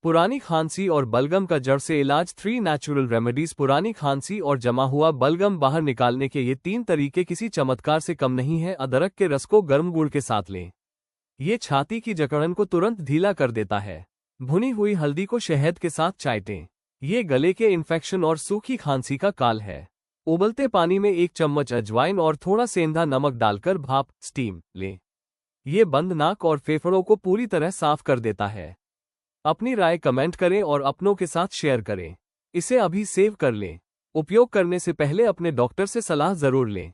पुरानी खांसी और बलगम का जड़ से इलाज। 3 नेचुरल रेमेडीज। पुरानी खांसी और जमा हुआ बलगम बाहर निकालने के ये 3 तरीके किसी चमत्कार से कम नहीं है। अदरक के रस को गर्म गुड़ के साथ लें। ये छाती की जकड़न को तुरंत ढीला कर देता है। भुनी हुई हल्दी को शहद के साथ चाटें। ये गले के इन्फेक्शन और सूखी खांसी का काल है। उबलते पानी में 1 चम्मच अजवाइन और थोड़ा सेंधा नमक डालकर भाप स्टीम लें। ये बंद नाक और फेफड़ों को पूरी तरह साफ कर देता है। अपनी राय कमेंट करें और अपनों के साथ शेयर करें। इसे अभी सेव कर लें। उपयोग करने से पहले अपने डॉक्टर से सलाह जरूर लें।